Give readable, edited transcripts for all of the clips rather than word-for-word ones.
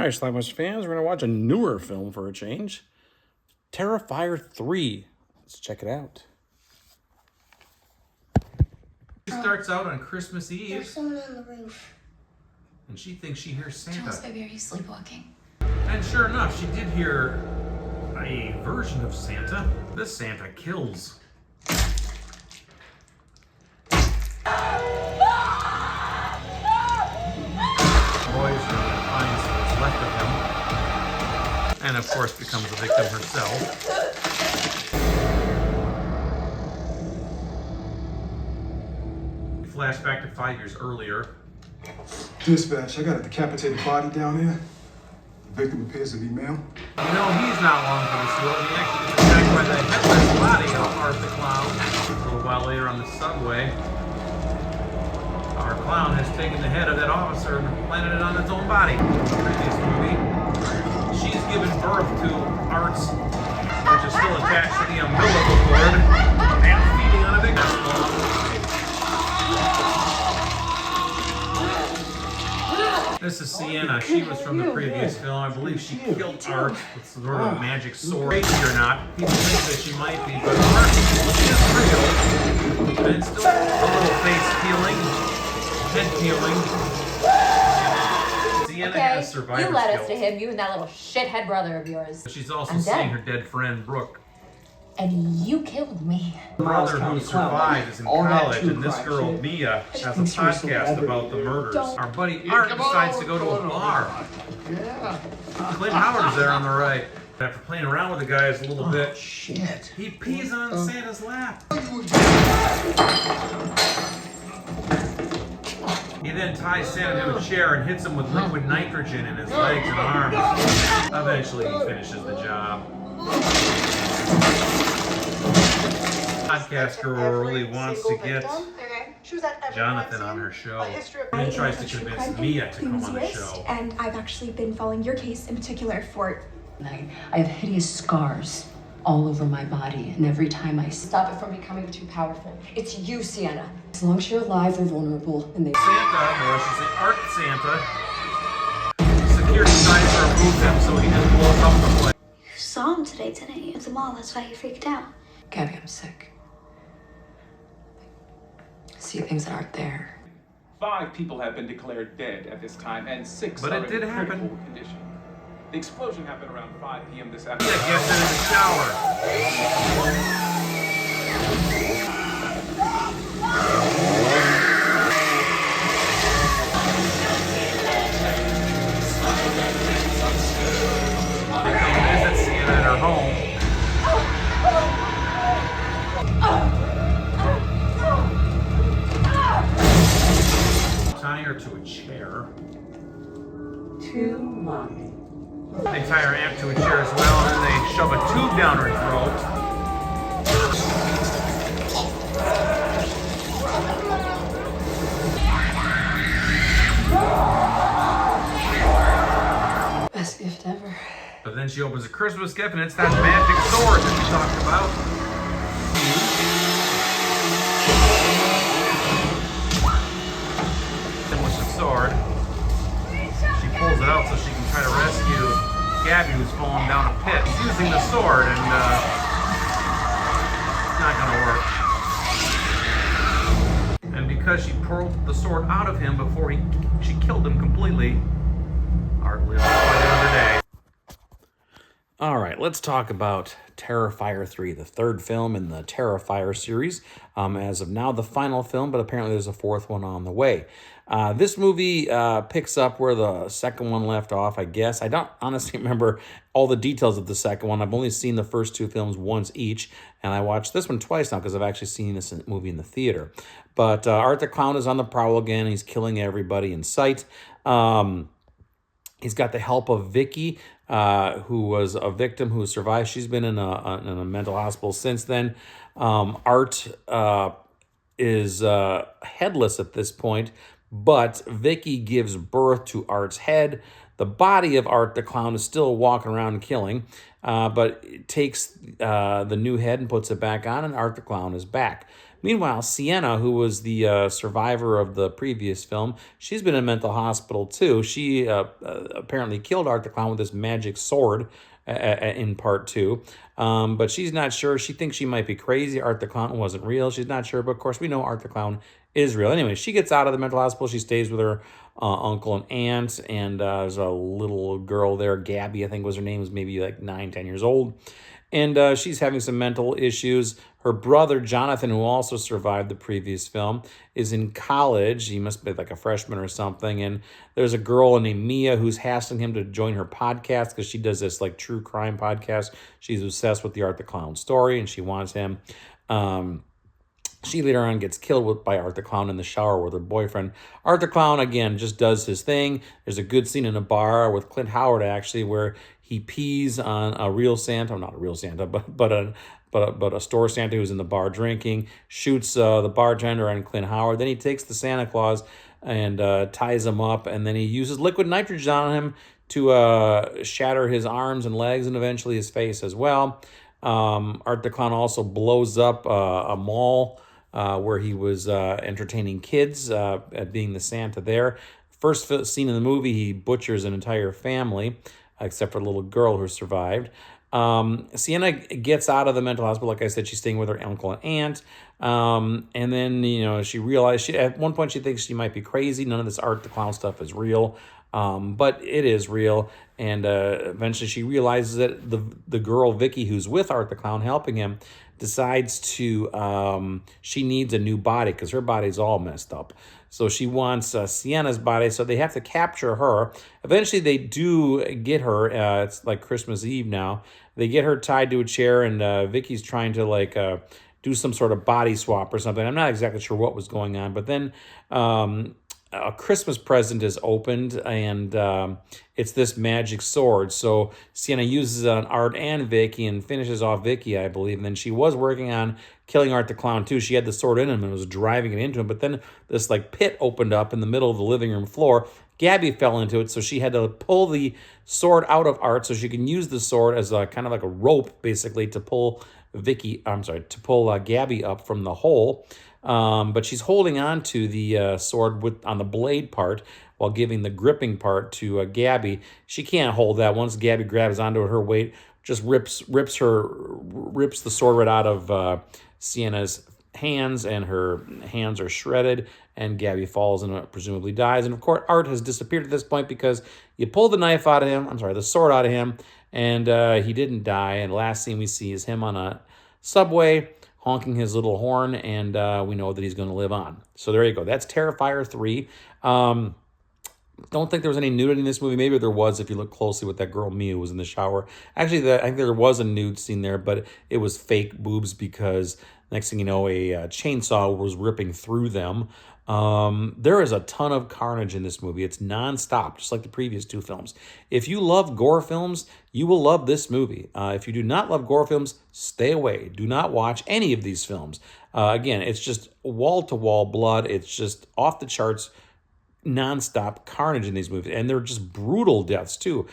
right, Schlockmeisters fans, we're going to watch a newer film for a change. Terrifier 3. Let's check it out. She starts out on Christmas Eve. There's someone on the roof. And she thinks she hears Santa. Charles, baby, are you sleepwalking? And sure enough, she did hear a version of Santa. This Santa kills. Boys finds what's left of him. And of course becomes a victim herself. Flashback to 5 years earlier. Dispatch, I got a decapitated body down there. The victim appears to be male. You know, he's not long for this world. He actually gets attacked by the headless body of Art the Clown. A little while later on the subway, our clown has taken the head of that officer and planted it on its own body. In the previous movie, she's given birth to Art's, which is still attached to the umbilical cord and feeding on a victim. This is Sienna. She was from the previous film. I believe she killed Art with sort of a magic sword. Crazy or not, people think that she might be, but Art is real. And still a little face peeling, head peeling. Sienna has survivor you led us skills. to him, you and that little shithead brother of yours. She's also seeing her dead friend Brooke. And you killed me. Her brother who survived is in college, and this girl, Mia, has a podcast about the murders. Our buddy Art decides to go to a bar. Clint Howard is there on the right. After playing around with the guys a little bit, he pees on Santa's lap. He then ties Santa to a chair and hits him with liquid nitrogen in his legs and arms. Eventually, he finishes the job. Podcast girl really wants to get Jonathan on her show and tries to convince Mia to come on the show. And I've actually been following your case in particular for... I have hideous scars all over my body, and every time I stop it from becoming too powerful. It's you, Sienna. As long as you're alive or vulnerable, and they... Santa, or I should say Art Santa, security tries to remove him so he just blows up the place. You saw him today, didn't you? At the mall, that's why you freaked out. Gabby, I'm sick. I see things that aren't there. 5 people have been declared dead at this time, and 6 But are it did in critical happen. condition. The explosion happened around 5 p.m. this afternoon. Yeah, gets in the shower. They come visit Sienna at her home. Tying her to a chair. Too long. They tie her amp to a chair as well, and then they shove a tube down her throat. Best gift ever. But then she opens a Christmas gift, and it's that magic sword that we talked about. And with the sword, she pulls it out so she can try to rescue Gabby, who's fallen down a pit, using the sword, and it's not gonna work. And because she pulled the sword out of him before she killed him completely, Art lives to fight another day. All right, let's talk about Terrifier 3, the third film in the Terrifier series. As of now, the final film, but apparently there's a fourth one on the way. This movie picks up where the second one left off, I guess. I don't honestly remember all the details of the second one. I've only seen the first 2 films once each, and I watched this one twice now because I've actually seen this movie in the theater. But Art the Clown is on the prowl again. He's killing everybody in sight. He's got the help of Vicky, who was a victim who survived. She's been in a mental hospital since then. Art is headless at this point, but Vicky gives birth to Art's head. The body of Art the Clown is still walking around and killing, but it takes the new head and puts it back on, and Art the Clown is back. Meanwhile, Sienna, who was the survivor of the previous film, she's been in a mental hospital too. She apparently killed Art the Clown with this magic sword in part 2. But she's not sure. She thinks she might be crazy. Art the Clown wasn't real. She's not sure, but of course we know Art the Clown is real. Anyway, she gets out of the mental hospital. She stays with her uncle and aunt, and there's a little girl there, Gabby, I think was her name, was maybe like 9, 10 years old. And she's having some mental issues. Her brother, Jonathan, who also survived the previous film, is in college. He must be like a freshman or something. And there's a girl named Mia who's hassling him to join her podcast because she does this like true crime podcast. She's obsessed with the Art the Clown story, and she wants him. She later on gets killed by Art the Clown in the shower with her boyfriend. Art the Clown, again, just does his thing. There's a good scene in a bar with Clint Howard, actually, where he pees on a real Santa, not a real Santa, but a store Santa who's in the bar drinking, shoots the bartender and Clint Howard. Then he takes the Santa Claus and ties him up, and then he uses liquid nitrogen on him to shatter his arms and legs and eventually his face as well. Art the Clown also blows up a mall where he was entertaining kids, being the Santa there. First scene in the movie, he butchers an entire family, except for the little girl who survived. Sienna gets out of the mental hospital. Like I said, she's staying with her uncle and aunt. And then, she realized, at one point she thinks she might be crazy. None of this Art the Clown stuff is real. But it is real. And eventually she realizes that the girl, Vicky, who's with Art the Clown helping him, decides to, she needs a new body because her body's all messed up. So she wants Sienna's body, so they have to capture her. Eventually they do get her. It's like Christmas Eve now. They get her tied to a chair, and Vicky's trying to do some sort of body swap or something. I'm not exactly sure what was going on, but then a Christmas present is opened, and it's this magic sword. So Sienna uses it on Art and Vicky and finishes off Vicky, I believe. And then she was working on killing Art the Clown too. She had the sword in him and was driving it into him. But then this pit opened up in the middle of the living room floor. Gabby fell into it, so she had to pull the sword out of Art so she can use the sword as a kind of like a rope, basically, to pull Gabby up from the hole. But she's holding on to the sword on the blade part while giving the gripping part to Gabby. She can't hold that. Once Gabby grabs onto it, her weight just rips the sword right out of Sienna's hands, and her hands are shredded, and Gabby falls and presumably dies. And of course, Art has disappeared at this point because you pull the sword out of him, and he didn't die. And last scene we see is him on a subway honking his little horn, and we know that he's going to live on. So there you go. That's Terrifier 3. Don't think there was any nudity in this movie. Maybe there was if you look closely with that girl Mia who was in the shower. Actually, I think there was a nude scene there, but it was fake boobs because next thing you know, a chainsaw was ripping through them. There is a ton of carnage in this movie. It's nonstop, just like the previous 2 films. If you love gore films, you will love this movie. If you do not love gore films, stay away. Do not watch any of these films. Again, it's just wall-to-wall blood. It's just off the charts, nonstop carnage in these movies, and they're just brutal deaths too.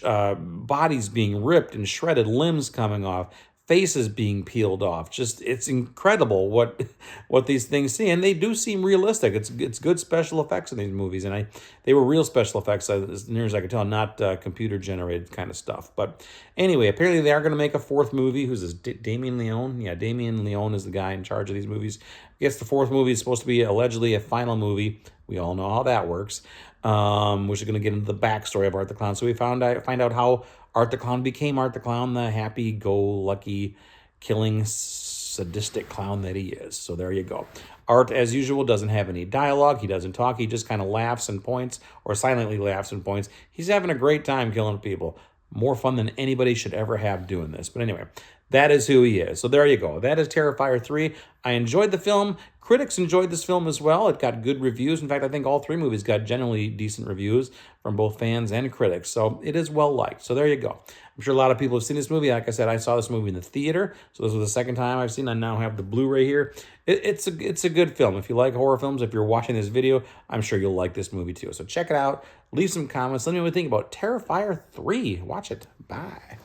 Bodies being ripped and shredded, limbs coming off, faces being peeled off. Just, it's incredible what these things see, and they do seem realistic. It's good special effects in these movies, and they were real special effects as near as I could tell, not computer generated kind of stuff. But anyway, apparently they are going to make a 4th movie. Who's this? Damien Leone? Yeah, Damien Leone is the guy in charge of these movies. I guess the 4th movie is supposed to be allegedly a final movie. We all know how that works. Which is going to get into the backstory of Art the Clown. So we find out how Art the Clown became Art the Clown, the happy-go-lucky, killing, sadistic clown that he is. So there you go. Art, as usual, doesn't have any dialogue. He doesn't talk. He just kind of laughs and points, or silently laughs and points. He's having a great time killing people. More fun than anybody should ever have doing this. But anyway, that is who he is. So there you go. That is Terrifier 3. I enjoyed the film. Critics enjoyed this film as well. It got good reviews. In fact, I think all 3 movies got generally decent reviews from both fans and critics. So it is well liked. So there you go. I'm sure a lot of people have seen this movie. Like I said, I saw this movie in the theater. So this was the second time I've seen it. I now have the Blu-ray here. It's a good film. If you like horror films, if you're watching this video, I'm sure you'll like this movie too. So check it out. Leave some comments. Let me know what you think about Terrifier 3. Watch it. Bye.